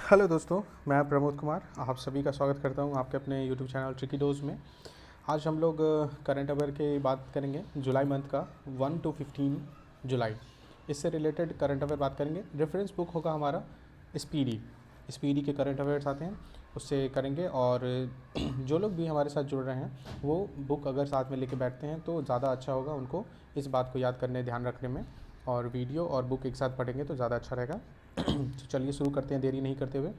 Hello दोस्तों, मैं प्रमोद कुमार आप सभी का स्वागत करता हूं आपके अपने यूट्यूब चैनल ट्रिकी डोज में। आज हम लोग करंट अफेयर की बात करेंगे, जुलाई मंथ का 1 to 15 जुलाई। इससे रिलेटेड करंट अफेयर बात करेंगे। रेफरेंस बुक होगा हमारा स्पीडी। स्पीडी के करंट अफेयर्स आते हैं, उससे करेंगे। और जो लोग भी हमारे साथ जुड़ रहे हैं वो बुक अगर साथ में लेके बैठते हैं तो ज़्यादा अच्छा होगा उनको इस बात को याद करने, ध्यान रखने में। और वीडियो और बुक एक साथ पढ़ेंगे तो ज़्यादा अच्छा रहेगा। तो चलिए शुरू करते हैं देरी नहीं करते हुए।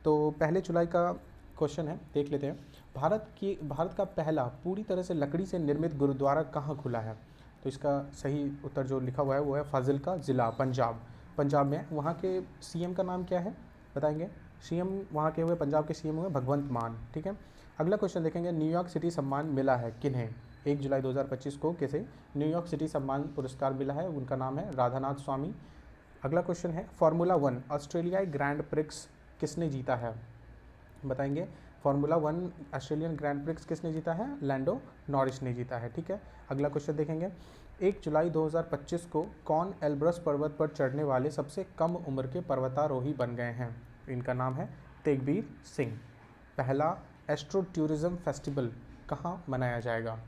तो पहले जुलाई का क्वेश्चन है, देख लेते हैं। भारत का पहला पूरी तरह से लकड़ी से निर्मित गुरुद्वारा कहाँ खुला है? तो इसका सही उत्तर जो लिखा हुआ है वो है फाजिल्का ज़िला, पंजाब में। वहाँ के सीएम का नाम क्या है बताएंगे? सीएम वहाँ के हुए, पंजाब के सीएम हुए भगवंत मान। ठीक है। अगला क्वेश्चन देखेंगे, न्यूयॉर्क सिटी सम्मान मिला है किन्हें? 1 जुलाई 2025 को किसे न्यूयॉर्क सिटी सम्मान पुरस्कार मिला है? उनका नाम है राधानाथ स्वामी। अगला क्वेश्चन है, फार्मूला 1 ऑस्ट्रेलियाई ग्रैंड प्रिक्स किसने जीता है? बताएंगे। फार्मूला 1 ऑस्ट्रेलियन ग्रैंड प्रिक्स किसने जीता है? लैंडो नॉरिस ने जीता है। ठीक है। अगला क्वेश्चन देखेंगे, 1 जुलाई 2025 को कौन एल्ब्रस पर्वत पर चढ़ने वाले सबसे कम उम्र के पर्वतारोही बन गए हैं? इनका नाम है तेगबीर सिंह। पहला एस्ट्रो टूरिज्म फेस्टिवल कहाँ मनाया जाएगा?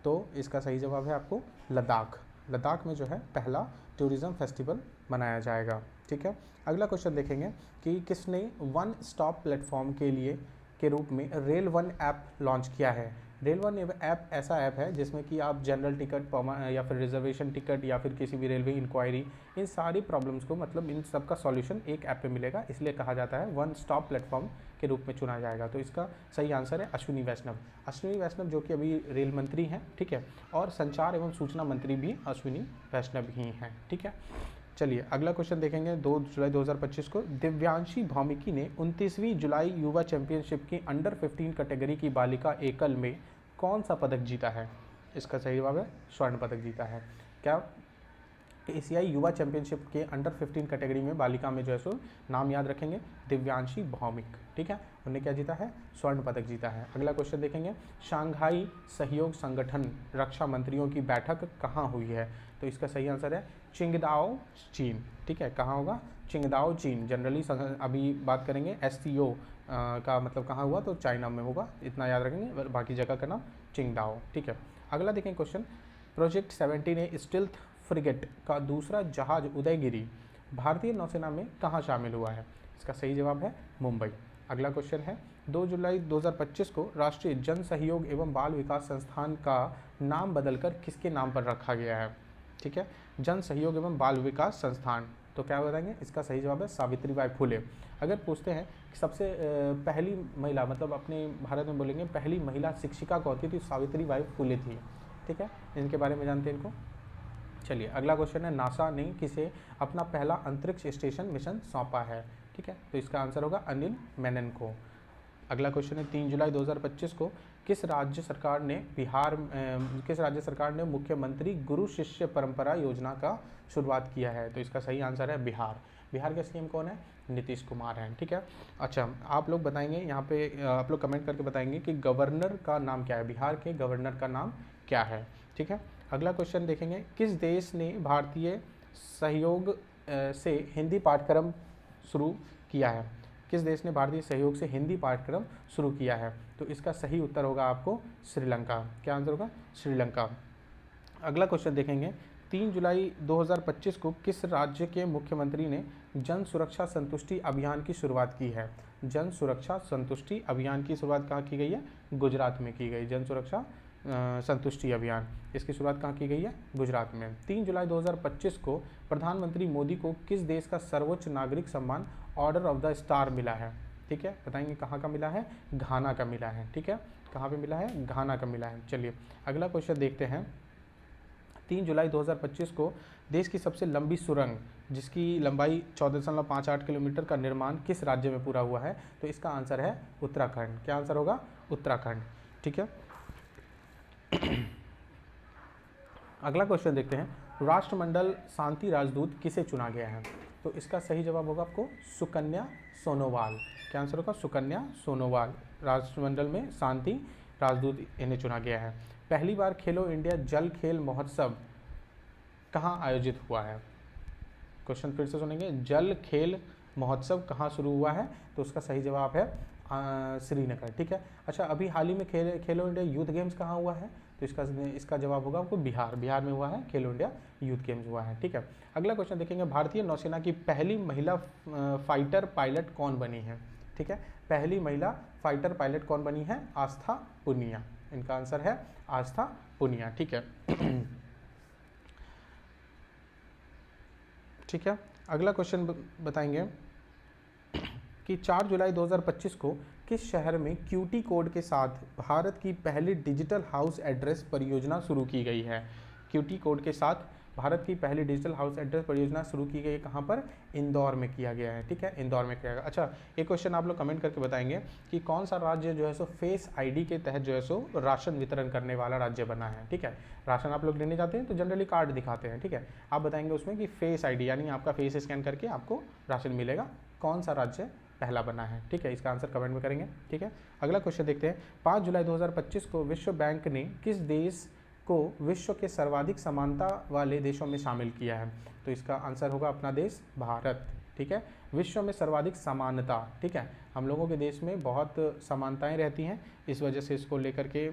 तो इसका सही जवाब है आपको लद्दाख में जो है पहला टूरिज्म फेस्टिवल मनाया जाएगा। ठीक है। अगला क्वेश्चन देखेंगे कि किसने वन स्टॉप प्लेटफॉर्म के रूप में रेल वन ऐप लॉन्च किया है? रेल वन ऐप ऐसा ऐप है जिसमें कि आप जनरल टिकट या फिर रिजर्वेशन टिकट या फिर किसी भी रेलवे इंक्वायरी, इन सारी प्रॉब्लम्स को, मतलब इन सब का सॉल्यूशन एक ऐप पे मिलेगा, इसलिए कहा जाता है वन स्टॉप प्लेटफॉर्म के रूप में चुना जाएगा। तो इसका सही आंसर है अश्विनी वैष्णव जो कि अभी रेल मंत्री हैं। ठीक है। और संचार एवं सूचना मंत्री भी अश्विनी वैष्णव ही हैं। ठीक है। चलिए अगला क्वेश्चन देखेंगे। 2 जुलाई 2025 को दिव्यांशी भौमिकी ने 29वीं जुलाई युवा चैंपियनशिप की अंडर 15 कैटेगरी की बालिका एकल में कौन सा पदक जीता है? इसका सही जवाब है स्वर्ण पदक जीता है। क्या? एशियाई युवा चैंपियनशिप के अंडर 15 कैटेगरी में बालिका में जो है सो नाम याद रखेंगे, दिव्यांशी भौमिक। ठीक है। उन्होंने क्या जीता है? स्वर्ण पदक जीता है। अगला क्वेश्चन देखेंगे, शंघाई सहयोग संगठन रक्षा मंत्रियों की बैठक कहाँ हुई है? तो इसका सही आंसर है चिंगदाओ, चीन। ठीक है। कहाँ होगा? चिंगदाओ, चीन। जनरली अभी बात करेंगे एससीओ का मतलब कहाँ हुआ, तो चाइना में होगा, इतना याद रखेंगे। बाकी जगह का नाम चिंगदाओ। ठीक है। अगला देखें question, project 17A stealth frigate का दूसरा जहाज उदयगिरी भारतीय नौसेना में कहाँ शामिल हुआ है? इसका सही जवाब है मुंबई। अगला क्वेश्चन है, 2 जुलाई 2025 को राष्ट्रीय जन सहयोग एवं बाल विकास संस्थान का नाम बदलकर किसके नाम पर रखा गया है? ठीक है। जन सहयोग एवं बाल विकास संस्थान, तो क्या बताएंगे? इसका सही जवाब है सावित्रीबाई फुले। अगर पूछते हैं कि सबसे पहली महिला, मतलब अपने भारत में बोलेंगे पहली महिला शिक्षिका कौन थी, तो सावित्रीबाई फुले थी। ठीक है। इनके बारे में जानते हैं इनको। चलिए अगला क्वेश्चन है, नासा ने किसे अपना पहला अंतरिक्ष स्टेशन मिशन सौंपा है? ठीक है। तो इसका आंसर होगा अनिल मेनन को। अगला क्वेश्चन है, 3 जुलाई 2025 को किस राज्य सरकार ने मुख्यमंत्री गुरु शिष्य परंपरा योजना का शुरुआत किया है? तो इसका सही आंसर है बिहार के सीएम कौन है? नीतीश कुमार हैं। ठीक है। अच्छा, आप लोग बताएंगे यहाँ पे, आप लोग कमेंट करके बताएंगे कि गवर्नर का नाम क्या है, बिहार के गवर्नर का नाम क्या है? ठीक है। अगला क्वेश्चन देखेंगे, किस देश ने भारतीय सहयोग से हिंदी पाठ्यक्रम शुरू किया है? किस देश ने भारतीय सहयोग से हिंदी पाठ्यक्रम शुरू किया है? तो इसका सही उत्तर होगा आपको श्रीलंका। क्या आंसर होगा? श्रीलंका। अगला क्वेश्चन देखेंगे, 3 जुलाई 2025 को किस राज्य के मुख्यमंत्री ने जन सुरक्षा संतुष्टि अभियान की शुरुआत की है? जन सुरक्षा संतुष्टि अभियान की शुरुआत कहाँ की गई है? गुजरात में की गई। जन सुरक्षा संतुष्टि अभियान, इसकी शुरुआत कहाँ की गई है? गुजरात में। 3 जुलाई 2025 को प्रधानमंत्री मोदी को किस देश का सर्वोच्च नागरिक सम्मान ऑर्डर ऑफ द स्टार मिला है? ठीक है। बताएंगे कहाँ का मिला है? घाना का मिला है। ठीक है। कहाँ पे मिला है? घाना का मिला है। चलिए अगला क्वेश्चन देखते हैं, 3 जुलाई 2025 को देश की सबसे लंबी सुरंग जिसकी लंबाई 14.58 किलोमीटर का निर्माण किस राज्य में पूरा हुआ है? तो इसका आंसर है उत्तराखंड। क्या आंसर होगा? उत्तराखंड। ठीक है। अगला क्वेश्चन देखते हैं, राष्ट्रमंडल शांति राजदूत किसे चुना गया है? तो इसका सही जवाब होगा आपको सुकन्या सोनोवाल। क्या आंसर होगा? सुकन्या सोनोवाल। राष्ट्रमंडल में शांति राजदूत इन्हें चुना गया है। पहली बार खेलो इंडिया जल खेल महोत्सव कहाँ आयोजित हुआ है? क्वेश्चन फिर से सुनेंगे, जल खेल महोत्सव कहाँ शुरू हुआ है? तो उसका सही जवाब है श्रीनगर। ठीक है। अच्छा, अभी हाल ही में खेलो इंडिया यूथ गेम्स कहाँ हुआ है? तो इसका जवाब होगा आपको बिहार में हुआ है, खेलो इंडिया यूथ गेम्स हुआ है। ठीक है। अगला क्वेश्चन देखेंगे, भारतीय नौसेना की पहली महिला फाइटर पायलट कौन बनी है? ठीक है, पहली महिला फाइटर पायलट कौन बनी है? आस्था पुनिया। इनका आंसर है आस्था पुनिया। ठीक है। ठीक है। अगला क्वेश्चन बताएंगे कि 4 जुलाई 2025 को किस शहर में क्यूटी कोड के साथ भारत की पहली डिजिटल हाउस एड्रेस परियोजना शुरू की गई है? क्यूटी कोड के साथ भारत की पहली डिजिटल हाउस एड्रेस परियोजना शुरू की गई है कहाँ पर? इंदौर में किया गया है। ठीक है, इंदौर में किया गया। अच्छा, एक क्वेश्चन आप लोग कमेंट करके बताएंगे कि कौन सा राज्य जो है सो फेस आईडी के तहत जो है सो राशन वितरण करने वाला राज्य बना है? ठीक है, राशन आप लोग लेने जाते हैं तो जनरली कार्ड दिखाते हैं। ठीक है, आप बताएंगे उसमें कि फेस आईडी यानी आपका फेस स्कैन करके आपको राशन मिलेगा, कौन सा राज्य पहला बना है? ठीक है, इसका आंसर कमेंट में करेंगे। ठीक है। अगला क्वेश्चन देखते हैं, 5 जुलाई 2025 को विश्व बैंक ने किस देश को विश्व के सर्वाधिक समानता वाले देशों में शामिल किया है? तो इसका आंसर होगा अपना देश भारत। ठीक है, विश्व में सर्वाधिक समानता। ठीक है, हम लोगों के देश में बहुत समानताएं रहती हैं, इस वजह से इसको लेकर के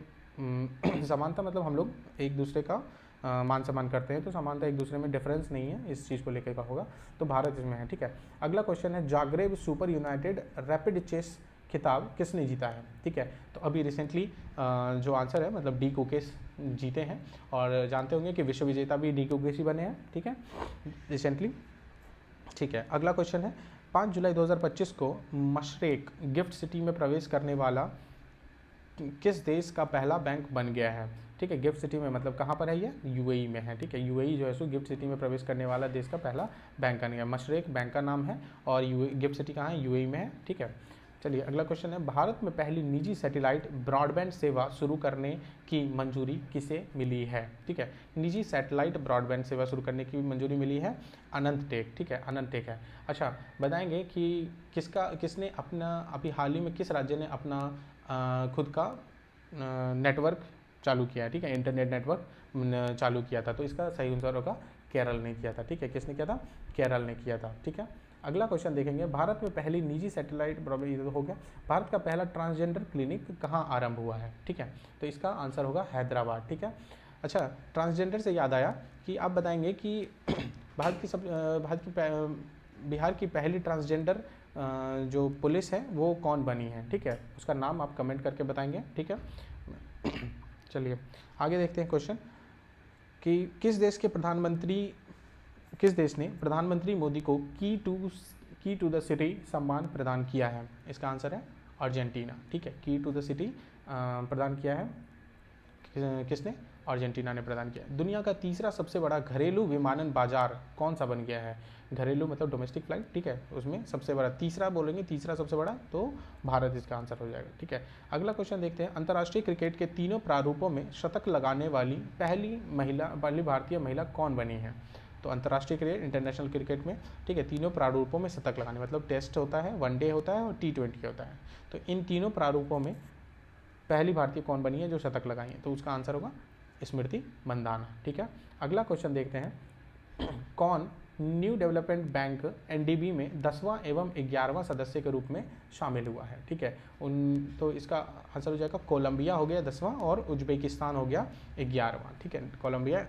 समानता मतलब हम लोग एक दूसरे का मान सम्मान करते हैं, तो समानता एक दूसरे में डिफरेंस नहीं है, इस चीज़ को लेकर का होगा, तो भारत इसमें है। ठीक है। अगला क्वेश्चन है, Zagreb super united rapid chess खिताब किसने जीता है? ठीक है, तो अभी रिसेंटली जो आंसर है मतलब डी कुकेश जीते हैं, और जानते होंगे कि विश्व विजेता भी डी कुकेश ही बने हैं। ठीक है, रिसेंटली। ठीक है। अगला क्वेश्चन है, 5 जुलाई 2025 को मशरेक गिफ्ट सिटी में प्रवेश करने वाला किस देश का पहला बैंक बन गया है? ठीक है, गिफ्ट सिटी में मतलब कहाँ पर है ये? यूएई में है। ठीक है, यूएई जो है सो गिफ्ट सिटी में प्रवेश करने वाला देश का पहला बैंक बन गया। मशरेक बैंक का नाम है और गिफ्ट सिटी कहाँ है? यूएई में है। ठीक है। चलिए, अगला क्वेश्चन है, भारत में पहली निजी सैटेलाइट ब्रॉडबैंड सेवा शुरू करने की मंजूरी किसे मिली है? ठीक है, निजी सैटेलाइट ब्रॉडबैंड सेवा शुरू करने की मंजूरी मिली है अनंत टेक। ठीक है, अनंत टेक है। अच्छा, बताएंगे कि किसने अपना अभी हाल ही में किस राज्य ने अपना खुद का नेटवर्क चालू किया है? ठीक है, इंटरनेट नेटवर्क चालू किया था, तो इसका सही आंसर होगा केरल ने किया था। ठीक है, किसने किया था? केरल ने किया था। ठीक है। अगला क्वेश्चन देखेंगे, भारत में पहली निजी सैटेलाइट हो गया, भारत का पहला ट्रांसजेंडर क्लिनिक कहाँ आरंभ हुआ है? ठीक है, तो इसका आंसर होगा हैदराबाद। ठीक है। अच्छा, ट्रांसजेंडर से याद आया कि आप बताएंगे कि बिहार की पहली ट्रांसजेंडर जो पुलिस है वो कौन बनी है? ठीक है, उसका नाम आप कमेंट करके बताएंगे। ठीक है। चलिए आगे देखते हैं क्वेश्चन कि किस देश ने प्रधानमंत्री मोदी को की टू द सिटी सम्मान प्रदान किया है? इसका आंसर है अर्जेंटीना। ठीक है, की टू द सिटी प्रदान किया है किसने? अर्जेंटीना ने प्रदान किया। दुनिया का तीसरा सबसे बड़ा घरेलू विमानन बाजार कौन सा बन गया है? घरेलू मतलब डोमेस्टिक फ्लाइट। ठीक है, उसमें सबसे बड़ा तीसरा बोलेंगे, तीसरा सबसे बड़ा, तो भारत इसका आंसर हो जाएगा। ठीक है। अगला क्वेश्चन देखते हैं, अंतर्राष्ट्रीय क्रिकेट के तीनों प्रारूपों में शतक लगाने वाली पहली भारतीय महिला कौन बनी है? तो अंतर्राष्ट्रीय क्रिकेट, इंटरनेशनल क्रिकेट में, ठीक है, तीनों प्रारूपों में शतक लगाने मतलब टेस्ट होता है, वनडे होता है और T20 होता है, तो इन तीनों प्रारूपों में पहली भारतीय कौन बनी है जो शतक लगाई है? तो उसका आंसर होगा स्मृति मंदाना। ठीक है। अगला क्वेश्चन देखते हैं, कौन न्यू डेवलपमेंट बैंक NDB में 10वां एवं 11वां सदस्य के रूप में शामिल हुआ है? ठीक है, तो इसका आंसर हो जाएगा कोलंबिया हो गया 10वां और उज्बेकिस्तान हो गया 11वां। ठीक है, कोलंबिया।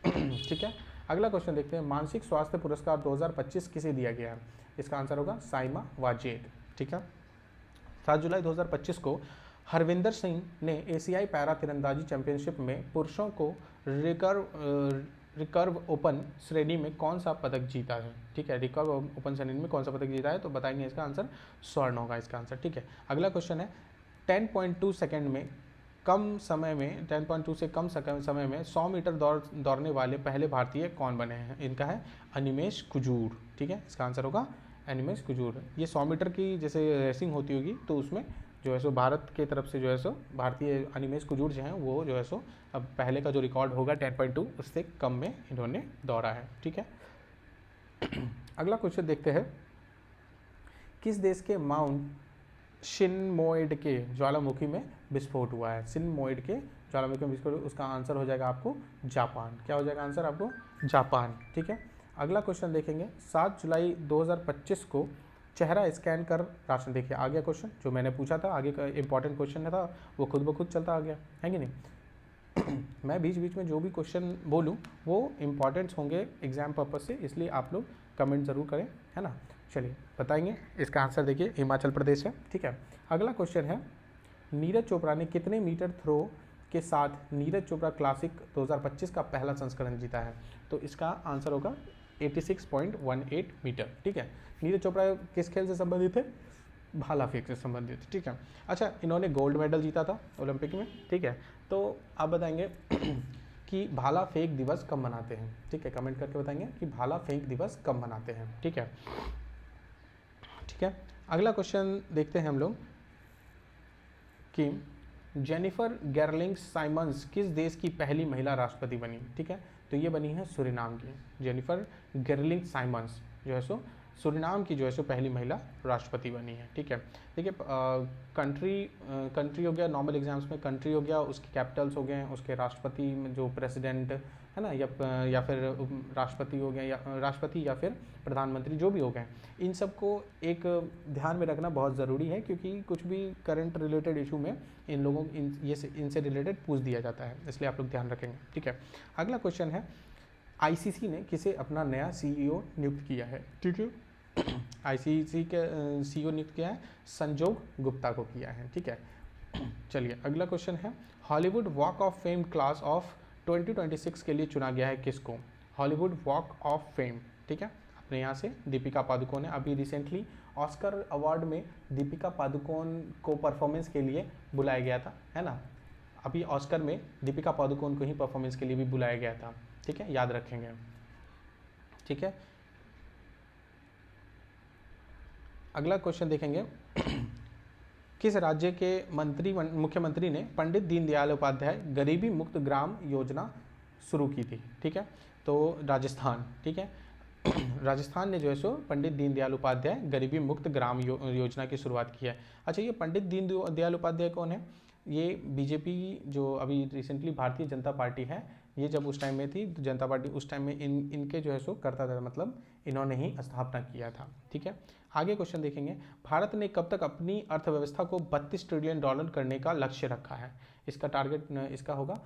ठीक है। अगला क्वेश्चन देखते हैं, मानसिक स्वास्थ्य पुरस्कार 2025 किसे दिया गया है? इसका आंसर होगा साइमा वाजेद। ठीक है। 7 जुलाई 2025 को हरविंदर सिंह ने एशियाई पैरा तीरंदाजी चैंपियनशिप में पुरुषों को रिकर्व ओपन श्रेणी में कौन सा पदक जीता है? ठीक है, रिकर्व ओपन श्रेणी में कौन सा पदक जीता है? तो बताएंगे इसका आंसर स्वर्ण होगा इसका आंसर। ठीक है। अगला क्वेश्चन है, 10.2 सेकंड में कम समय में 10.2 से कम समय में 100 मीटर दौड़ने वाले पहले भारतीय कौन बने हैं? इनका है अनिमेश कुजूर। ठीक है, इसका आंसर होगा अनिमेश कुजूर। ये 100 मीटर की जैसे रेसिंग होती होगी, तो उसमें जो है सो भारत के तरफ से जो है सो भारतीय अनिमेश कुजूर जो हैं वो जो है सो अब पहले का जो रिकॉर्ड होगा 10.2 उससे कम में इन्होंने दौड़ा है। ठीक है। अगला क्वेश्चन देखते हैं, किस देश के माउंट शिनमोएड के ज्वालामुखी में विस्फोट हुआ है? शिनमोएड के ज्वालामुखी में विस्फोट, उसका आंसर हो जाएगा आपको जापान। क्या हो जाएगा आंसर आपको? जापान। ठीक है। अगला क्वेश्चन देखेंगे, 7 जुलाई 2025 को चेहरा स्कैन कर राशन, देखिए आ गया क्वेश्चन जो मैंने पूछा था, आगे का इंपॉर्टेंट क्वेश्चन था वो खुद ब खुद चलता आ गया है कि नहीं। मैं बीच बीच में जो भी क्वेश्चन बोलूँ वो इंपॉर्टेंट्स होंगे एग्जाम पर्पज से, इसलिए आप लोग कमेंट ज़रूर करें, है ना। चलिए बताएंगे इसका आंसर, देखिए हिमाचल प्रदेश है, ठीक है। अगला क्वेश्चन है, नीरज चोपड़ा ने कितने मीटर थ्रो के साथ नीरज चोपड़ा क्लासिक 2025 का पहला संस्करण जीता है? तो इसका आंसर होगा 86.18 मीटर, ठीक है। नीरज चोपड़ा किस खेल से संबंधित है? भाला फेंक से संबंधित, ठीक है। अच्छा, इन्होंने गोल्ड मेडल जीता था ओलंपिक में, ठीक है। तो आप बताएंगे कि भाला फेंक दिवस कब मनाते हैं, ठीक है, कमेंट करके बताएंगे कि भाला फेंक दिवस कब मनाते हैं, ठीक है। ठीक है, अगला क्वेश्चन देखते हैं हम लोग कि जेनिफर गेरलिंग साइमंस किस देश की पहली महिला राष्ट्रपति बनी? ठीक है, तो ये बनी है सूरीनाम की। जेनिफर गेरलिंग साइमंस जो है सो सूरीनाम की जो है सो पहली महिला राष्ट्रपति बनी है, ठीक है। देखिए कंट्री हो गया, नॉर्मल एग्जाम्स में कंट्री हो गया, उसके कैपिटल्स हो गए, उसके राष्ट्रपति जो प्रेसिडेंट है ना, या फिर राष्ट्रपति हो गया, या राष्ट्रपति या फिर प्रधानमंत्री जो भी हो गए, इन सब को एक ध्यान में रखना बहुत ज़रूरी है, क्योंकि कुछ भी करंट रिलेटेड इशू में इन लोगों इनसे रिलेटेड पूछ दिया जाता है, इसलिए आप लोग ध्यान रखेंगे, ठीक है। अगला क्वेश्चन है, आईसीसी ने किसे अपना नया सीईओ नियुक्त किया है? ठीक है, आईसीसी के सीईओ नियुक्त किया है, संजोग गुप्ता को किया है, ठीक है। चलिए अगला क्वेश्चन है, Hollywood walk of fame class of 2026 के लिए चुना गया है किसको? हॉलीवुड वॉक ऑफ फेम, ठीक है। अपने यहाँ से दीपिका पादुकोण है, अभी रिसेंटली ऑस्कर अवार्ड में दीपिका पादुकोण को परफॉर्मेंस के लिए बुलाया गया था, है ना। अभी ऑस्कर में दीपिका पादुकोण को ही परफॉर्मेंस के लिए भी बुलाया गया था, ठीक है, याद रखेंगे, ठीक है। अगला क्वेश्चन देखेंगे, किस राज्य के मुख्यमंत्री ने पंडित दीनदयाल उपाध्याय गरीबी मुक्त ग्राम योजना शुरू की थी? ठीक है, तो राजस्थान, ठीक है। राजस्थान ने जो है सो पंडित दीनदयाल उपाध्याय गरीबी मुक्त ग्राम योजना की शुरुआत की है। अच्छा, ये पंडित दीनदयाल उपाध्याय कौन है? ये बीजेपी जो अभी रिसेंटली भारतीय जनता पार्टी है, ये जब उस टाइम में थी जनता पार्टी, उस टाइम में इनके जो है सो करता था, मतलब इन्होंने ही स्थापना किया था, ठीक है। आगे क्वेश्चन देखेंगे, भारत ने कब तक अपनी अर्थव्यवस्था को $32 ट्रिलियन करने का लक्ष्य रखा है? इसका टारगेट इसका होगा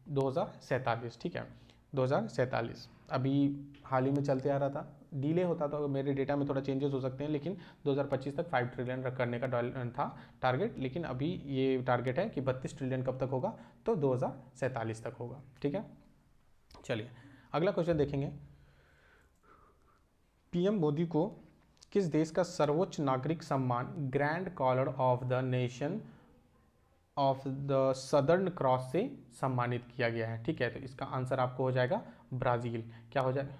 2047, ठीक है, 2047। अभी हाल ही में चलते आ रहा था, डिले होता तो मेरे डेटा में थोड़ा चेंजेस हो सकते हैं, लेकिन 2025 तक 5 ट्रिलियन करने का था टारगेट, लेकिन अभी ये टारगेट है कि 32 ट्रिलियन कब तक होगा? तो 2047 तक होगा, ठीक है। चलिए अगला क्वेश्चन देखेंगे, पीएम मोदी को किस देश का सर्वोच्च नागरिक सम्मान Grand Collar of the Nation of the Southern Cross से सम्मानित किया गया है? ठीक है, तो इसका आंसर आपको हो जाएगा ब्राज़ील। क्या हो जाएगा?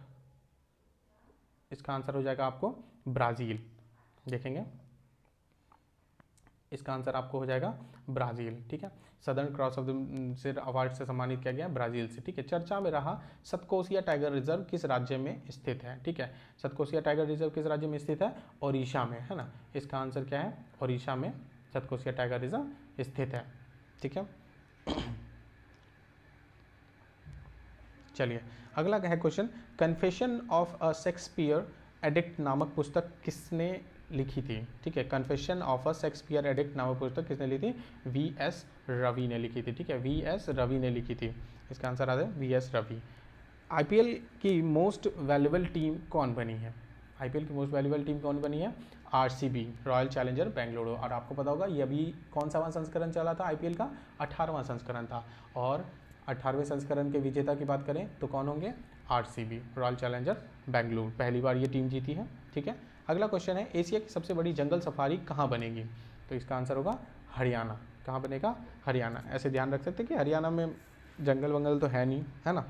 इसका आंसर हो जाएगा आपको ब्राज़ील। देखेंगे, इसका आंसर आपको हो जाएगा ब्राज़ील, ठीक है। सदर्न क्रॉस ऑफ द से अवार्ड से सम्मानित किया गया ब्राज़ील से, ठीक है। चर्चा में रहा सतकोसिया टाइगर रिजर्व किस राज्य में स्थित है? ठीक है, सतकोसिया टाइगर रिजर्व किस राज्य में स्थित है? ओडिशा में, है ना। इसका आंसर क्या है? ओडिशा में सतकोसिया टाइगर रिजर्व स्थित है, ठीक है। चलिए अगला क्या है question, confession of a Shakespeare addict नामक पुस्तक किसने लिखी थी? ठीक है, confession of a Shakespeare addict नामक पुस्तक किसने लिखी थी? V.S. रवि ने लिखी थी, ठीक है, V.S. रवि ने लिखी थी। इसका आंसर आ जाए V.S. रवि। IPL की मोस्ट वैल्यूएबल टीम कौन बनी है? IPL की मोस्ट वैल्यूएबल टीम कौन बनी है? RCB, royal challenger Bengaluru. और आपको पता होगा ये अभी कौन सा संस्करण चला था IPL का? 18वां संस्करण था, और 18वें संस्करण के विजेता की बात करें तो कौन होंगे? RCB, royal challenger Bengaluru. पहली बार ये टीम जीती है, ठीक है। अगला क्वेश्चन है, एशिया की सबसे बड़ी जंगल सफारी कहाँ बनेगी? तो इसका आंसर होगा हरियाणा। कहाँ बनेगा? हरियाणा। ऐसे ध्यान रख सकते हैं कि हरियाणा में जंगल वंगल तो है नहीं, है ना,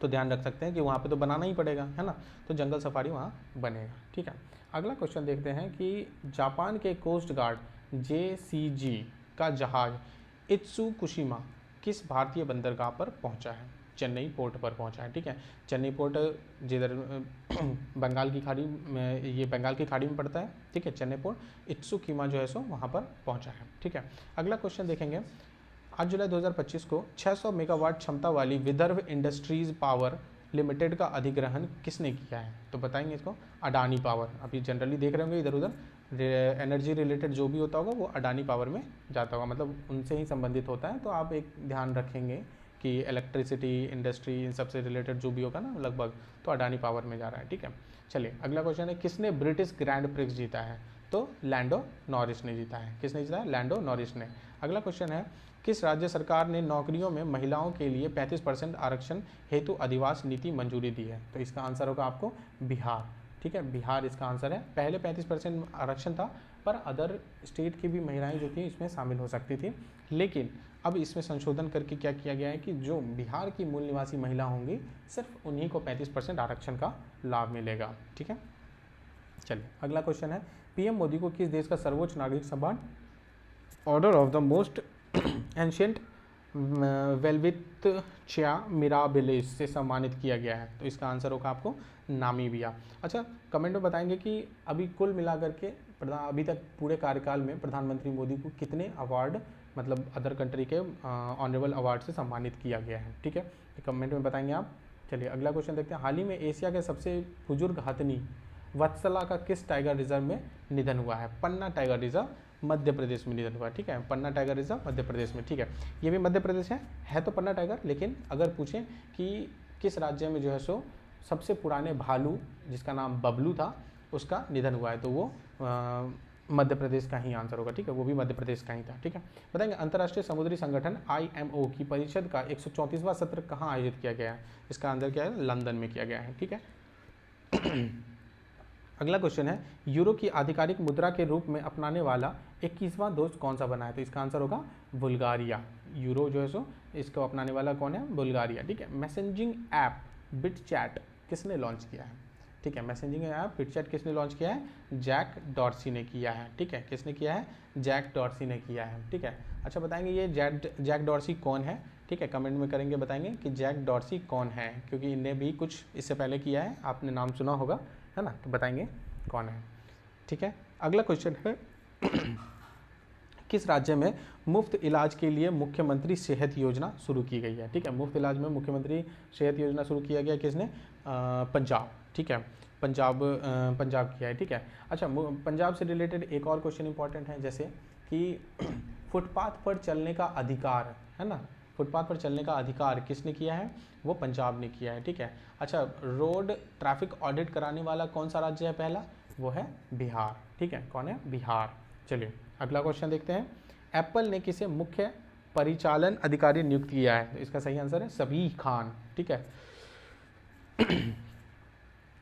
तो ध्यान रख सकते हैं कि वहाँ पे तो बनाना ही पड़ेगा, है ना, तो जंगल सफारी वहाँ बनेगा, ठीक है। अगला क्वेश्चन देखते हैं कि जापान के कोस्ट गार्ड JCG का जहाज इत्सुकुशिमा किस भारतीय बंदरगाह पर पहुंचा है? चेन्नई पोर्ट पर पहुंचा है, ठीक है। चेन्नई पोर्ट जिधर बंगाल की खाड़ी में, ये बंगाल की खाड़ी में पड़ता है, ठीक है। चेन्नई पोर्ट इत्सुकुशिमा जो है सो वहाँ पर पहुंचा है, ठीक है। अगला क्वेश्चन देखेंगे, 8 जुलाई 2025 को 600 मेगावाट क्षमता वाली विदर्भ इंडस्ट्रीज पावर लिमिटेड का अधिग्रहण किसने किया है? तो बताएंगे इसको, अडानी पावर। अभी जनरली देख रहे होंगे इधर उधर एनर्जी रिलेटेड जो भी होता होगा वो अडानी पावर में जाता होगा, मतलब उनसे ही संबंधित होता है। तो आप एक ध्यान रखेंगे कि इलेक्ट्रिसिटी इंडस्ट्री इन सबसे रिलेटेड जो भी होगा ना लगभग, तो अडानी पावर में जा रहा है। ठीक है, चलिए अगला क्वेश्चन है, किसने ब्रिटिश ग्रैंड प्रिक्स जीता है? तो लैंडो नॉरिस ने जीता है। किसने जीता है? लैंडो नॉरिस ने। अगला क्वेश्चन है, किस राज्य सरकार ने नौकरियों में महिलाओं के लिए 35% आरक्षण हेतु अधिवास नीति मंजूरी दी है? तो इसका आंसर होगा आपको बिहार। ठीक है, बिहार इसका आंसर है। पहले 35% आरक्षण था, पर अदर स्टेट की भी महिलाएं जो थी इसमें शामिल हो सकती थी, लेकिन अब इसमें संशोधन करके क्या किया गया है कि जो बिहार की मूल निवासी महिला होंगी सिर्फ उन्हीं को 35% आरक्षण का लाभ मिलेगा। ठीक है, चलिए अगला क्वेश्चन है, पीएम मोदी को किस देश का सर्वोच्च नागरिक सम्मान order of the most ancient Welwitschia Mirabilis से सम्मानित किया गया है? तो इसका आंसर होगा आपको नामीबिया। अच्छा, कमेंट में बताएंगे कि अभी कुल मिलाकर के अभी तक पूरे कार्यकाल में प्रधानमंत्री मोदी को कितने अवार्ड, मतलब अदर कंट्री के ऑनरेबल अवार्ड से सम्मानित किया गया है? ठीक है, कमेंट में बताएंगे आप। चलिए अगला क्वेश्चन देखते हैं, हाल ही में एशिया के सबसे बुजुर्ग हथनी वत्सला का किस टाइगर रिजर्व में निधन हुआ है? पन्ना टाइगर रिजर्व मध्य प्रदेश में निधन हुआ। ठीक है, पन्ना टाइगर रिजर्व मध्य प्रदेश में। ठीक है, ये भी मध्य प्रदेश है तो पन्ना टाइगर, लेकिन अगर पूछें कि किस राज्य में जो है सो सबसे पुराने भालू जिसका नाम बबलू था उसका निधन हुआ है, तो वो मध्य प्रदेश का ही आंसर होगा। ठीक है, वो भी मध्य प्रदेश का ही था। ठीक है, बताएंगे अंतर्राष्ट्रीय समुद्री संगठन IMO की परिषद का 134वां सत्र कहाँ आयोजित किया गया है? इसका आंसर क्या है? लंदन में किया गया है। ठीक है, अगला क्वेश्चन है, यूरो की आधिकारिक मुद्रा के रूप में अपनाने वाला 21वां देश कौन सा बना है? तो इसका आंसर होगा बुल्गारिया। यूरो जो है सो इसको अपनाने वाला कौन है? बुल्गारिया। ठीक है, मैसेजिंग ऐप बिटचैट किसने लॉन्च किया है? ठीक है, मैसेजिंग ऐप बिटचैट किसने लॉन्च किया है? जैक डॉर्सी ने किया है। ठीक है, किसने किया है? जैक डॉर्सी ने किया है। ठीक है, अच्छा बताएंगे ये जैक डॉर्सी कौन है? ठीक है, कमेंट में करेंगे, बताएंगे कि जैक डॉर्सी कौन है, क्योंकि इनने भी कुछ इससे पहले किया है, आपने नाम सुना होगा, है ना? तो बताएंगे कौन है। ठीक है, अगला क्वेश्चन है किस राज्य में मुफ्त इलाज के लिए मुख्यमंत्री सेहत योजना शुरू की गई है? ठीक है, मुफ्त इलाज में मुख्यमंत्री सेहत योजना शुरू किया गया किसने? पंजाब। ठीक है, पंजाब किया है। ठीक है, अच्छा पंजाब से रिलेटेड एक और क्वेश्चन इंपॉर्टेंट है, जैसे कि फुटपाथ पर चलने का अधिकार, है ना, फुटपाथ पर चलने का अधिकार किसने किया है? वो पंजाब ने किया है। ठीक है, अच्छा रोड ट्रैफिक ऑडिट कराने वाला कौन सा राज्य है पहला? वो है बिहार। ठीक है, कौन है? बिहार। चलिए अगला क्वेश्चन देखते हैं, एप्पल ने किसे मुख्य परिचालन अधिकारी नियुक्त किया है? तो इसका सही आंसर है सबीह खान। ठीक है,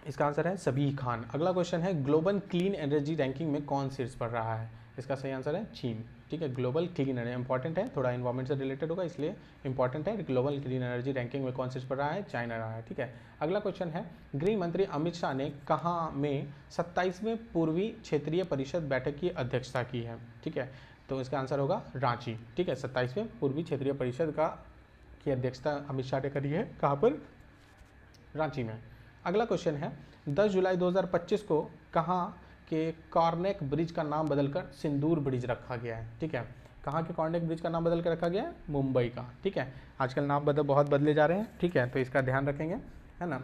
इसका आंसर है सबीह खान। अगला क्वेश्चन है, ग्लोबल क्लीन एनर्जी रैंकिंग में कौन शीर्ष पर रहा है? इसका सही आंसर है चीन। ठीक है, ग्लोबल क्लीन एनर्जी इंपॉर्टेंट है, थोड़ा इन्वायरमेंट से रिलेटेड होगा इसलिए इंपॉर्टेंट है। ग्लोबल क्लीन एनर्जी रैंकिंग में कौन शीर्ष पर रहा है? चाइना रहा है। ठीक है, अगला क्वेश्चन है, गृह मंत्री अमित शाह ने कहाँ में 27वें पूर्वी क्षेत्रीय परिषद बैठक की अध्यक्षता की है? ठीक है, तो इसका आंसर होगा रांची। ठीक है, 27वें पूर्वी क्षेत्रीय परिषद की अध्यक्षता अमित शाह ने करी है, कहाँ पर? रांची में। अगला क्वेश्चन है, 10 जुलाई 2025 को कहाँ के कॉर्नेक ब्रिज का नाम बदलकर सिंदूर ब्रिज रखा गया है? ठीक है, कहाँ के कॉर्नेक ब्रिज का नाम बदल कर रखा गया है? मुंबई का। ठीक है, आजकल नाम बहुत बदले जा रहे हैं। ठीक है, तो इसका ध्यान रखेंगे, है ना?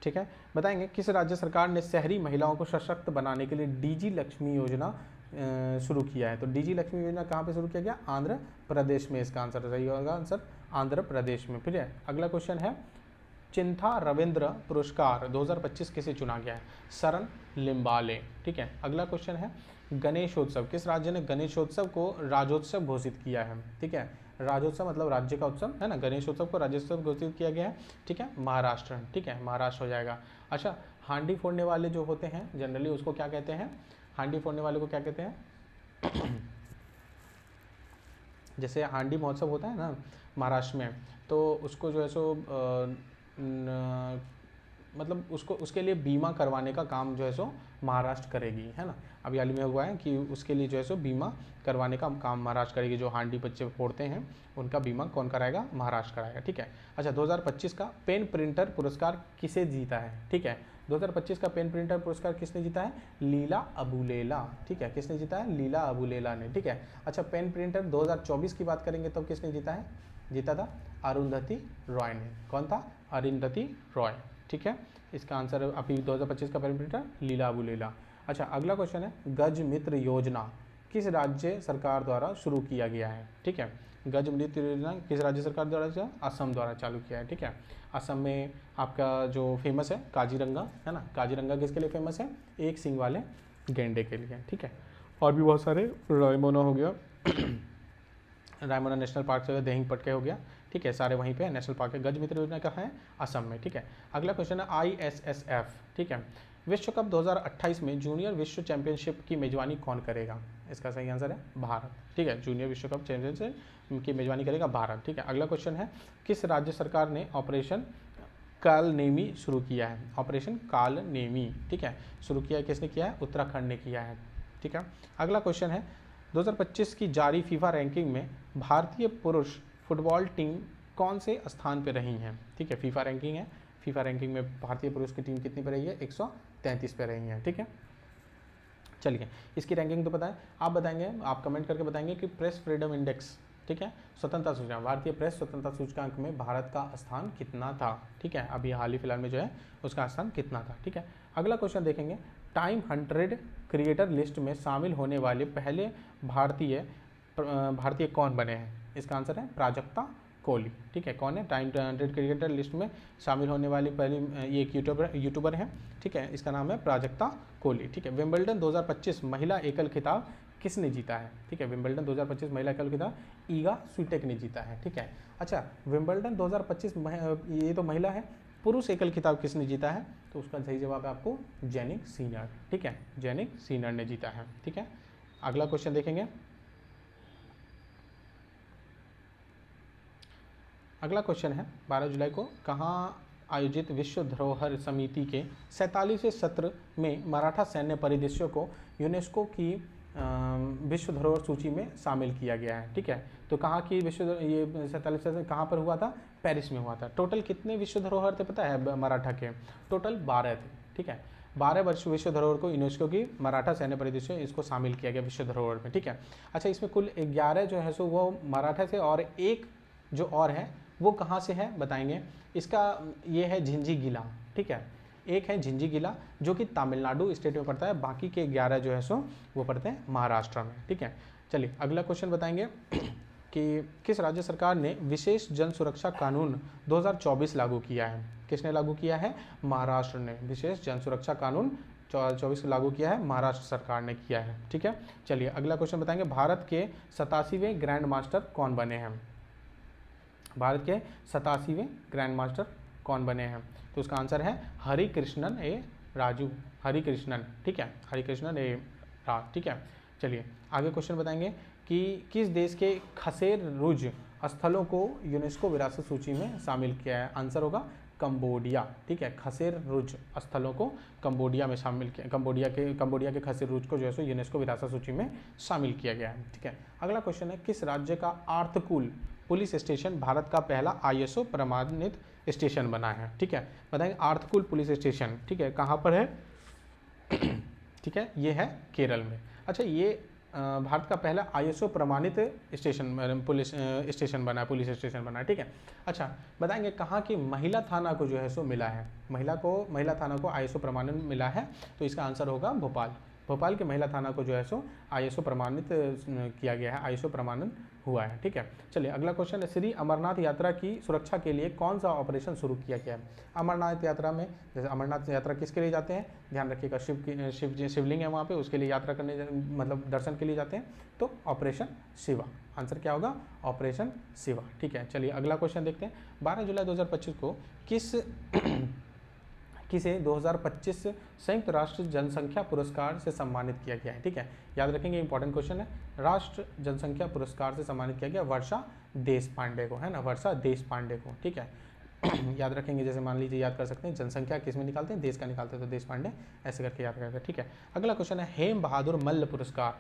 ठीक है, बताएंगे किस राज्य सरकार ने शहरी महिलाओं को सशक्त बनाने के लिए डीजी लक्ष्मी योजना शुरू किया है? तो डीजी लक्ष्मी योजना कहाँ पे शुरू किया गया? आंध्र प्रदेश में। इसका आंसर सही होगा, आंसर आंध्र प्रदेश में। फिर अगला क्वेश्चन है, चिंथा रविंद्र पुरस्कार 2025 किसे चुना गया है? सरन लिम्बाले। ठीक है, अगला क्वेश्चन है, गणेशोत्सव, किस राज्य ने गणेशोत्सव को राज्योत्सव घोषित किया है? ठीक है, राज्योत्सव मतलब राज्य का उत्सव, है ना? गणेशोत्सव को राज्योत्सव घोषित किया गया है। ठीक है, महाराष्ट्र। ठीक है, महाराष्ट्र हो जाएगा। अच्छा, हांडी फोड़ने वाले जो होते हैं जनरली उसको क्या कहते हैं? हांडी फोड़ने वाले को क्या कहते हैं? जैसे हांडी महोत्सव होता है ना महाराष्ट्र में, तो उसको जो है सो मतलब उसके लिए बीमा करवाने का काम जो है सो महाराष्ट्र करेगी, है ना? अभी हाल में हुआ है कि उसके लिए जो है सो बीमा करवाने का काम महाराष्ट्र करेगी। जो हांडी बच्चे फोड़ते हैं उनका बीमा कौन कराएगा? महाराष्ट्र कराएगा। ठीक है, अच्छा 2025 का पेन प्रिंटर पुरस्कार किसे जीता है? ठीक है, 2025 का पेन प्रिंटर पुरस्कार किसने जीता है? लीला अबुलेला। ठीक है, किसने जीता है? लीला अबुलेला ने। ठीक है, अच्छा पेन प्रिंटर 2024 की बात करेंगे तब किसने जीता है? जीता था अरुंधति रॉय ने। कौन था? अरुंधति रॉय। ठीक है, इसका आंसर अभी 2025 का पैरामीटर लीला बुलीला। अच्छा, अगला क्वेश्चन है गज मित्र योजना किस राज्य सरकार द्वारा शुरू किया गया है? ठीक है, गज मित्र योजना किस राज्य सरकार द्वारा? असम द्वारा चालू किया है। ठीक है, असम में आपका जो फेमस है काजीरंगा, है ना। काजीरंगा किसके लिए फेमस है? एक सींग वाले गेंडे के लिए। ठीक है, और भी बहुत सारे, रायमोना हो गया रायमोना नेशनल पार्क से, देहिंग पटके हो गया। ठीक है, सारे वहीं पे नेशनल पार्क है। गज मित्र योजना कहाँ है? असम में। ठीक है, अगला क्वेश्चन है ISSF। ठीक है, विश्व कप 2028 में जूनियर विश्व चैंपियनशिप की मेजबानी कौन करेगा? इसका सही आंसर है भारत। ठीक है, जूनियर विश्व कप चैंपियनशिप की मेजबानी करेगा भारत। ठीक है, अगला क्वेश्चन है किस राज्य सरकार ने ऑपरेशन कालनेमी शुरू किया है? ऑपरेशन कालनेमी, ठीक है, शुरू किया है किसने किया है? उत्तराखंड ने किया है। ठीक है, अगला क्वेश्चन है 2025 की जारी फीफा रैंकिंग में भारतीय पुरुष फुटबॉल टीम कौन से स्थान पर रही हैं? ठीक है, फीफा रैंकिंग है, फीफा रैंकिंग में भारतीय पुरुष की टीम कितनी पे रही है? 133 पे रही है। ठीक है, चलिए इसकी रैंकिंग तो पता है, आप बताएंगे, आप कमेंट करके बताएंगे कि प्रेस फ्रीडम इंडेक्स, ठीक है, स्वतंत्रता सूचकांक, भारतीय प्रेस स्वतंत्रता सूचकांक में भारत का स्थान कितना था? ठीक है, अभी हाल ही फिलहाल में जो है उसका स्थान कितना था? ठीक है, अगला क्वेश्चन देखेंगे टाइम 100 क्रिएटर लिस्ट में शामिल होने वाले पहले भारतीय कौन बने हैं? इसका आंसर है प्राजक्ता कोहली। ठीक है, कौन है? टाइम 100 क्रिकेटर लिस्ट में शामिल होने वाली पहली ये एक यूट्यूबर है। ठीक है, इसका नाम है प्राजक्ता कोहली। ठीक है, विंबलडन 2025 महिला एकल खिताब किसने जीता है? ठीक है, विंबलडन 2025 महिला एकल खिताब ईगा स्वीटेक ने जीता है। ठीक है, अच्छा, विंबलडन 2025 ये तो महिला है, पुरुष एकल खिताब किसने जीता है? तो उसका सही जवाब है आपको जेनिक सीनर। ठीक है, जेनिक सीनर ने जीता है। ठीक है, अगला क्वेश्चन देखेंगे, अगला क्वेश्चन है 12 जुलाई को कहाँ आयोजित विश्व धरोहर समिति के 47वें सत्र में मराठा सैन्य परिदृश्यों को यूनेस्को की विश्व धरोहर सूची में शामिल किया गया है? ठीक है, तो कहाँ की विश्व ये 47 सत्र कहाँ पर हुआ था? पेरिस में हुआ था। टोटल कितने विश्व धरोहर थे पता है मराठा के? टोटल 12 थे। ठीक है, 12 वर्ष विश्व धरोहर को यूनेस्को की मराठा सैन्य परिदृश्य इसको शामिल किया गया विश्व धरोहर में। ठीक है, अच्छा, इसमें कुल 11 जो है सो वो मराठा से, और एक जो और है वो कहाँ से है बताएंगे। इसका ये है झिंझीगिला। ठीक है, एक है झिंझीगिला जो कि तमिलनाडु स्टेट में पड़ता है, बाकी के 11 जो है सो वो पड़ते हैं महाराष्ट्र में। ठीक है, चलिए अगला क्वेश्चन बताएंगे कि किस राज्य सरकार ने विशेष जन सुरक्षा कानून 2024 लागू किया है? किसने लागू किया है? महाराष्ट्र ने विशेष जन सुरक्षा कानून 2024 लागू किया है, महाराष्ट्र सरकार ने किया है। ठीक है, चलिए अगला क्वेश्चन बताएंगे भारत के 87वें ग्रैंड मास्टर कौन बने हैं? भारत के 87वें ग्रैंड मास्टर कौन बने हैं? तो उसका आंसर है हरिकृष्णन ए राजू, हरिकृष्णन। ठीक है, हरिकृष्णन ए राज। ठीक है, चलिए आगे क्वेश्चन बताएंगे कि किस देश के खसेर रुज स्थलों को यूनेस्को विरासत सूची में शामिल किया है? आंसर होगा कंबोडिया। ठीक है, खसेर रुज स्थलों को कंबोडिया में शामिल किया, कंबोडिया के खसेर रुज को जो है सो यूनेस्को विरासत सूची में शामिल किया गया है। ठीक है, अगला क्वेश्चन है किस राज्य का आर्थकूल पुलिस स्टेशन भारत का पहला ISO प्रमाणित स्टेशन बना है? ठीक है, बताएंगे आर्थकूल पुलिस स्टेशन, ठीक है, कहाँ पर है? ठीक है, ये है केरल में। अच्छा, ये भारत का पहला ISO प्रमाणित स्टेशन पुलिस स्टेशन बना है, पुलिस स्टेशन बना है। ठीक है, अच्छा, बताएंगे कहाँ की महिला थाना को जो है सो मिला है? महिला थाना को ISO प्रमाणन मिला है, तो इसका आंसर होगा भोपाल। भोपाल के महिला थाना को जो है सो ISO प्रमाणित किया गया है, ISO प्रमाणन हुआ है। ठीक है, चलिए अगला क्वेश्चन है श्री अमरनाथ यात्रा की सुरक्षा के लिए कौन सा ऑपरेशन शुरू किया गया है? अमरनाथ यात्रा में, जैसे अमरनाथ यात्रा किसके लिए जाते हैं? ध्यान रखिएगा, शिवलिंग है वहाँ पे, उसके लिए यात्रा करने मतलब दर्शन के लिए जाते हैं, तो ऑपरेशन शिवा। आंसर क्या होगा? ऑपरेशन शिवा। ठीक है, चलिए अगला क्वेश्चन देखते हैं 12 जुलाई 2025 को किसे 2025 संयुक्त राष्ट्र जनसंख्या पुरस्कार से सम्मानित किया गया है? ठीक है, याद रखेंगे, इंपॉर्टेंट क्वेश्चन है। राष्ट्र जनसंख्या पुरस्कार से सम्मानित किया गया वर्षा देशपांडे को, है ना, वर्षा देशपांडे को। ठीक है, याद रखेंगे, जैसे मान लीजिए याद कर सकते हैं जनसंख्या किस में निकालते हैं? देश का निकालते हैं, तो देशपांडे ऐसे करके याद करेंगे। ठीक है, अगला क्वेश्चन है हेम बहादुर मल्ल पुरस्कार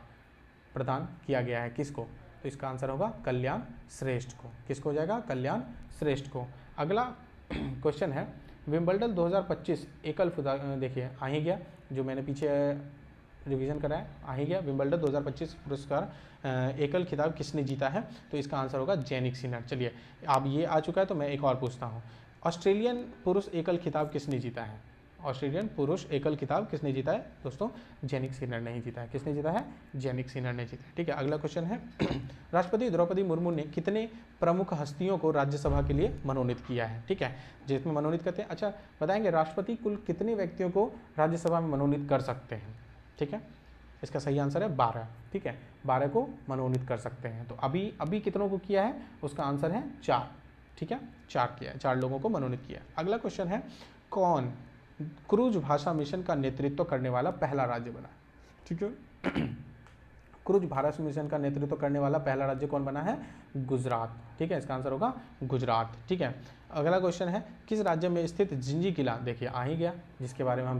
प्रदान किया गया है किसको? तो इसका आंसर होगा कल्याण श्रेष्ठ को। किसको हो जाएगा? कल्याण श्रेष्ठ को। अगला क्वेश्चन है विंबलडन 2025 एकल फुटबॉल, देखिए आ ही गया, जो मैंने पीछे रिवीजन कराया, आ ही गया। विंबलडन 2025 पुरस्कार एकल खिताब किसने जीता है? तो इसका आंसर होगा जैनिक सिनर। चलिए अब ये आ चुका है तो मैं एक और पूछता हूँ, ऑस्ट्रेलियन पुरुष एकल खिताब किसने जीता है? ऑस्ट्रेलियन पुरुष एकल खिताब किसने जीता है दोस्तों? जैनिक सिनर ने ही जीता है। किसने जीता है? जैनिक सिनर ने जीता है। ठीक है, अगला क्वेश्चन है राष्ट्रपति द्रौपदी मुर्मू ने कितने प्रमुख हस्तियों को राज्यसभा के लिए मनोनीत किया है? ठीक है, जिसमें मनोनीत करते हैं। अच्छा बताएंगे राष्ट्रपति कुल कितने व्यक्तियों को राज्यसभा में मनोनीत कर सकते हैं? ठीक है, इसका सही आंसर है 12। ठीक है, 12 को मनोनीत कर सकते हैं। तो अभी कितनों को किया है? उसका आंसर है 4। ठीक है, 4 किया है, 4 लोगों को मनोनीत किया है। अगला क्वेश्चन है कौन क्रूज भाषा मिशन का नेतृत्व करने वाला पहला राज्य बना? ठीक है, क्रूज भाषा मिशन का नेतृत्व करने वाला पहला राज्य कौन बना है? गुजरात। ठीक है, इसका आंसर होगा गुजरात। ठीक है, अगला क्वेश्चन है किस राज्य में स्थित जिंजी किला? देखिए आ ही गया, जिसके बारे में हम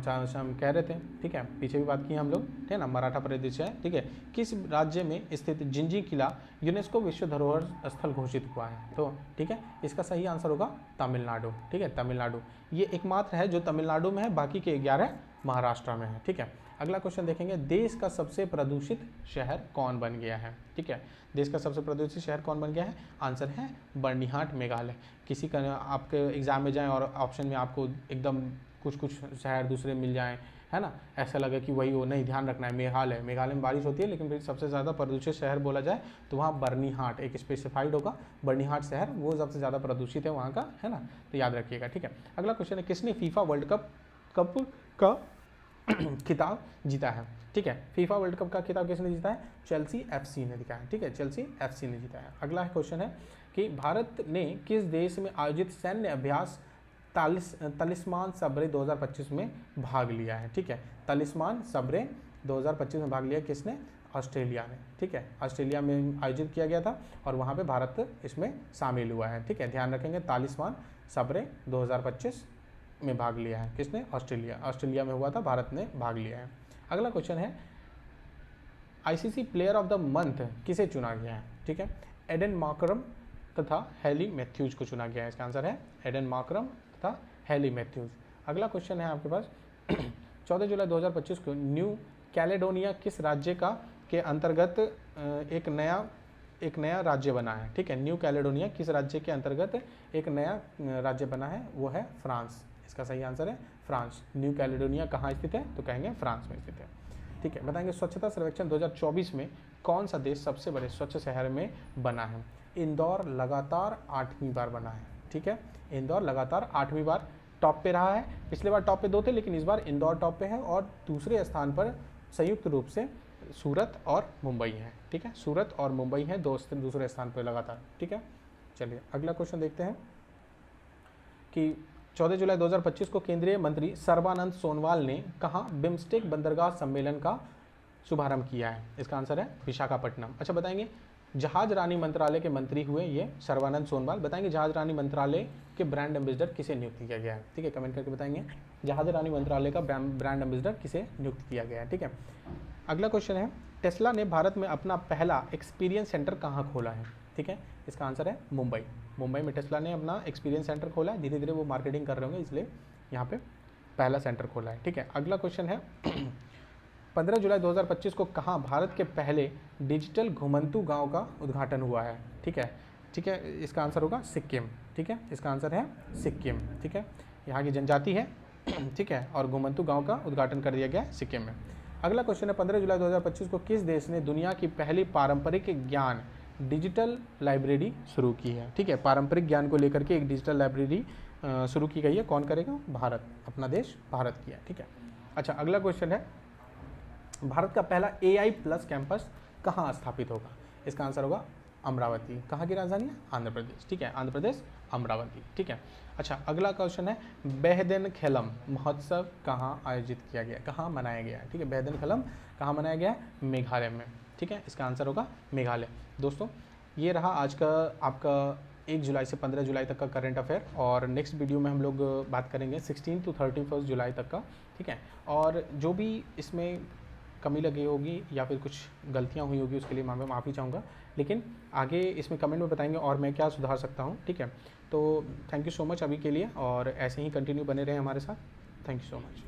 कह रहे थे। ठीक है, पीछे भी बात की हम लोग, ठीक है ना, मराठा प्रदेश है। ठीक है, किस राज्य में स्थित जिंजी किला यूनेस्को विश्व धरोहर स्थल घोषित हुआ है? तो ठीक है, इसका सही आंसर होगा तमिलनाडु। ठीक है, तमिलनाडु ये एकमात्र है जो तमिलनाडु में है, बाकी के 11 महाराष्ट्र में है। ठीक है, अगला क्वेश्चन देखेंगे देश का सबसे प्रदूषित शहर कौन बन गया है? ठीक है, देश का सबसे प्रदूषित शहर कौन बन गया है? आंसर है बर्निहाट मेघालय। किसी का आपके एग्जाम में जाएं और ऑप्शन में आपको एकदम कुछ शहर दूसरे मिल जाएं, है ना, ऐसा लगे कि वही हो, नहीं ध्यान रखना है मेघालय। मेघालय में बारिश होती है लेकिन फिर सबसे ज़्यादा प्रदूषित शहर बोला जाए तो वहाँ बर्निहाट एक स्पेसिफाइड होगा, बर्निहाट शहर वो सबसे ज़्यादा प्रदूषित है वहाँ का, है ना, तो याद रखिएगा। ठीक है, अगला क्वेश्चन है किसने फीफा वर्ल्ड कप का खिताब जीता है? ठीक है, फीफा वर्ल्ड कप का खिताब किसने जीता है? चेल्सी एफसी ने जीता है। ठीक है, चेल्सी एफसी ने जीता है। अगला क्वेश्चन है कि भारत ने किस देश में आयोजित सैन्य अभ्यास तलिस्मान सब्रे 2025 में भाग लिया है? ठीक है, तलिस्मान सब्रे 2025 में भाग लिया किसने? ऑस्ट्रेलिया ने। ठीक है, ऑस्ट्रेलिया में आयोजित किया गया था और वहाँ पे भारत इसमें शामिल हुआ है। ठीक है, ध्यान रखेंगे तालिस्मान सब्रे 2025 में भाग लिया है किसने? ऑस्ट्रेलिया में हुआ था, भारत ने भाग लिया है। अगला क्वेश्चन है ICC player of the month किसे चुना गया है? ठीक है, एडन मार्करम तथा हैली मैथ्यूज को चुना गया है। इसका आंसर है एडन मार्करम तथा हैली मैथ्यूज। अगला क्वेश्चन है आपके पास 14 जुलाई 2025 को न्यू कैलेडोनिया किस राज्य का के अंतर्गत एक नया राज्य बना है? ठीक है, न्यू कैलेडोनिया किस राज्य के अंतर्गत एक नया राज्य बना है? वो है फ्रांस। इसका सही आंसर है फ्रांस। न्यू कैलेडोनिया कहाँ स्थित है? तो कहेंगे फ्रांस में स्थित है। ठीक है, बताएंगे स्वच्छता सर्वेक्षण 2024 में कौन सा देश सबसे बड़े स्वच्छ शहर में बना है? इंदौर लगातार 8वीं बार बना है। ठीक है, इंदौर लगातार 8वीं बार टॉप पे रहा है। पिछले बार टॉप पे 2 थे लेकिन इस बार इंदौर टॉप पे है और दूसरे स्थान पर संयुक्त रूप से सूरत और मुंबई है। ठीक है, सूरत और मुंबई है दूसरे स्थान पर लगातार। ठीक है, चलिए अगला क्वेश्चन देखते हैं कि 14 जुलाई 2025 को केंद्रीय मंत्री सर्बानंद सोनोवाल ने कहाँ बिम्स्टेक बंदरगाह सम्मेलन का शुभारंभ किया है? इसका आंसर है विशाखापट्टनम। अच्छा बताएंगे जहाज रानी मंत्रालय के मंत्री हुए ये सर्बानंद सोनोवाल। बताएंगे जहाज रानी मंत्रालय के ब्रांड एम्बेसडर किसे नियुक्त किया गया है? ठीक है, कमेंट करके बताएंगे जहाज रानी मंत्रालय का ब्रांड एम्बेसडर किसे नियुक्त किया गया है। ठीक है, अगला क्वेश्चन है टेस्ला ने भारत में अपना पहला एक्सपीरियंस सेंटर कहाँ खोला है? ठीक है, इसका आंसर है मुंबई में टेस्ला ने अपना एक्सपीरियंस सेंटर खोला है। धीरे धीरे वो मार्केटिंग कर रहे होंगे इसलिए यहाँ पे पहला सेंटर खोला है। ठीक है, अगला क्वेश्चन है 15 जुलाई 2025 को कहाँ भारत के पहले डिजिटल घुमंतू गांव का उद्घाटन हुआ है? ठीक है, इसका आंसर होगा सिक्किम। ठीक है, इसका आंसर है सिक्किम। ठीक है, यहाँ की जनजाति है। ठीक है, और घुमंतू गांव का उद्घाटन कर दिया गया सिक्किम में। अगला क्वेश्चन है 15 जुलाई 2025 को किस देश ने दुनिया की पहली पारंपरिक ज्ञान डिजिटल लाइब्रेरी शुरू की है? ठीक है, पारंपरिक ज्ञान को लेकर के एक डिजिटल लाइब्रेरी शुरू की गई है। कौन करेगा? भारत, अपना देश भारत किया। ठीक है, अच्छा अगला क्वेश्चन है भारत का पहला AI+ कैंपस कहाँ स्थापित होगा? इसका आंसर होगा अमरावती। कहाँ की राजधानी है? आंध्र प्रदेश। ठीक है, आंध्र प्रदेश अमरावती। ठीक है, अच्छा अगला क्वेश्चन है बेहदेनखेलम महोत्सव कहाँ आयोजित किया गया, कहाँ मनाया गया? ठीक है, बेहदेनखेलम कहाँ मनाया गया? मेघालय में। ठीक है, इसका आंसर होगा मेघालय। दोस्तों ये रहा आज का आपका 1 जुलाई से 15 जुलाई तक का करंट अफेयर और नेक्स्ट वीडियो में हम लोग बात करेंगे 16 to 31 जुलाई तक का। ठीक है, और जो भी इसमें कमी लगी होगी या फिर कुछ गलतियां हुई होगी उसके लिए मैं माफ़ी चाहूँगा, लेकिन आगे इसमें कमेंट में बताएंगे और मैं क्या सुधार सकता हूँ। ठीक है, तो थैंक यू सो मच अभी के लिए और ऐसे ही कंटिन्यू बने रहें हमारे साथ। Thank you so much.